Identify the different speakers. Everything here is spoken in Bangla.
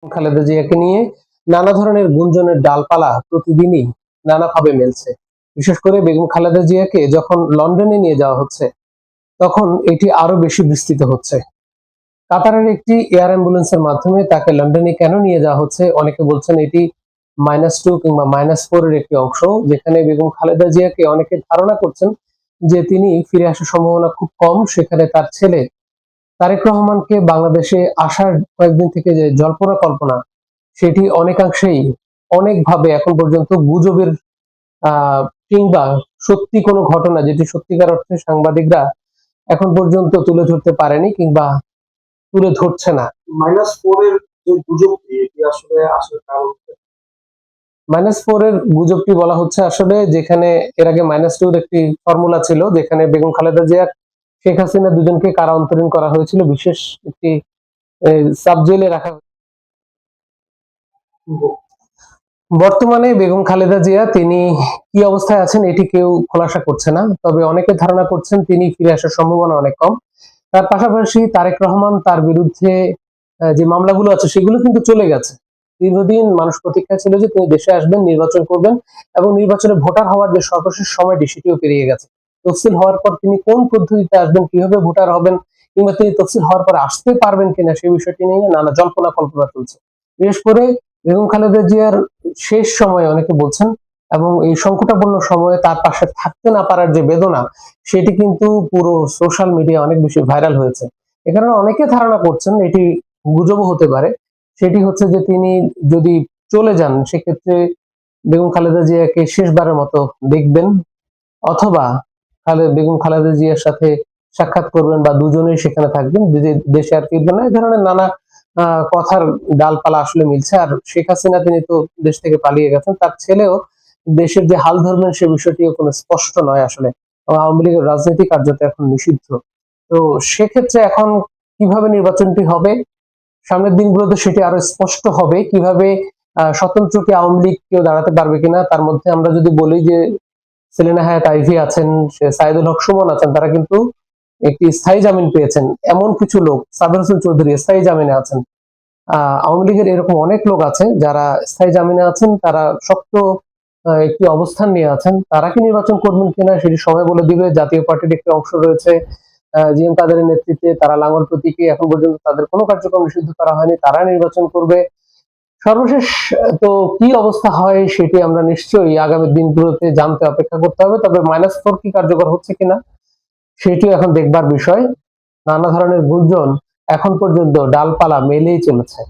Speaker 1: খালেদা জিয়াকে নিয়ে নানা ধরনের গুঞ্জনের ডালপালা প্রতিদিনই নানাভাবে মেলছে। বিশেষ করে বেগম খালেদা জিয়াকে যখন লন্ডনে নিয়ে যাওয়া হচ্ছে, তখন এটি আরো বেশি বিস্তৃত হচ্ছে। কাতারের একটি এয়ার অ্যাম্বুলেন্সের মাধ্যমে তাকে লন্ডনে কেন নিয়ে যাওয়া হচ্ছে? অনেকে বলছেন এটি -2 কিংবা -4 এর একটি অংশ, যেখানে বেগম খালেদা জিয়াকে অনেকে ধারণা করছেন যে তিনি ফিরে আসার সম্ভাবনা খুব কম। সেখানে তার ছেলে তারেক রহমানকে বাংলাদেশে আসার কয়েকদিন থেকে যে জল্পনা কল্পনা, সেটি অনেকাংশেই অনেকভাবে এখন পর্যন্ত গুজবের কিংবা সত্যি কোনো ঘটনা যেটি সত্যিকার অর্থে সাংবাদিকরা এখন পর্যন্ত তুলে ধরতে পারেনি কিংবা তুলে ধরছে না।
Speaker 2: -4 এর যে গুজবটি এটি আসলে আসার কারণ
Speaker 1: -4 এর গুজবটি বলা হচ্ছে আসলে, যেখানে এর আগে -2 এর একটি ফর্মুলা ছিল, যেখানে বেগম খালেদা জিয়া শেখ হাসিনা দুজনকে কারা অন্তরীণ করা হয়েছিল, বিশেষ একটি সাব জেলে রাখা। বর্তমানে বেগম খালেদা জিয়া তিনি কি অবস্থায় আছেন এটি কেউ খোলাসা করছে না, তবে অনেকে ধারণা করছেন তিনি ফিরে আসার সম্ভাবনা অনেক কম। তার পাশাপাশি তারেক রহমান তার বিরুদ্ধে যে মামলাগুলো আছে সেগুলো কিন্তু চলে গেছে। দীর্ঘদিন মানুষ প্রতীক্ষায় ছিল যে তিনি দেশে আসবেন, নির্বাচন করবেন এবং নির্বাচনে ভোটার হওয়ার যে সর্বশেষ সময়টি সেটিও পেরিয়ে গেছে। তফসিল হওয়ার পর তিনি কোন পদ্ধতিতে আসবেন, কিভাবে ভোটার হবেন কিংবা তিনি তফসিল হওয়ার পর আসতে পারবেন কিনা সেই বিষয়টি নিয়ে নানা জল্পনা কল্পনা চলছে। বিশেষ করে বেগম খালেদা জিয়ার শেষ সময়ে অনেকে বলছেন, এবং এই সংকটাপন্ন সময়ে তার পাশে থাকতে না পারার যে বেদনা, সেটি কিন্তু পুরো সোশ্যাল মিডিয়া অনেক বেশি ভাইরাল হয়েছে। এ কারণে অনেকে ধারণা করছেন এটি গুজবও হতে পারে। সেটি হচ্ছে যে তিনি যদি চলে যান, সেক্ষেত্রে বেগম খালেদা জিয়াকে শেষবারের মতো দেখবেন, অথবা বেগম খালেদা জিয়ার সাথে সাক্ষাৎ করবেন বা দুজনেই সেখানে থাকবেন, দেশে আর ফিরবেন না। এই ধরনের নানা কথার ডালপালা আসলে মিলছে। আর শেখ হাসিনা তিনি তো দেশ থেকে পালিয়ে গেছেন, তার ছেলেও দেশের যে হাল ধরবেন সে বিষয়টিও কোনো স্পষ্ট নয় আসলে। আওয়ামী লীগের রাজনীতি কার্যত এখন নিষিদ্ধ। তো সেক্ষেত্রে এখন কিভাবে নির্বাচনটি হবে, সামনের দিনগুলোতে সেটি আরো স্পষ্ট হবে। কিভাবে স্বতন্ত্র কি আওয়ামী লীগ কেউ দাঁড়াতে পারবে কিনা, তার মধ্যে আমরা যদি বলি যে সেলিনা হায়াৎ আইভী আছেন, সাইদুল হক সুমন আছেন, তারা কিন্তু একটি স্থায়ী জামিন পেয়েছেন। এমন কিছু লোক, সাবের হোসেন চৌধুরী স্থায়ী জামিনে আছেন। আওয়ামী লীগের এরকম অনেক লোক আছে যারা স্থায়ী জামিনে আছেন, তারা শক্ত একটি অবস্থান নিয়ে আছেন। তারা কি নির্বাচন করবেন কিনা সেটি সময় বলে দিবে। জাতীয় পার্টির একটি অংশ রয়েছে জিএম কাদেরের নেতৃত্বে, তারা লাঙ্গল প্রতীকে এখন পর্যন্ত তাদের কোনো কার্যক্রম নিষিদ্ধ করা হয়নি, তারা নির্বাচন করবে। সর্বশেষ তো কি অবস্থা হয় সেটি আমরা নিশ্চয়ই আগামী দিনগুলোতে জানতে অপেক্ষা করতে হবে। তবে -4 কি কার্যকর হচ্ছে কিনা সেটিও এখন দেখবার বিষয়। নানা ধরনের গুঞ্জন এখন পর্যন্ত ডালপালা মেলেই চলেছে।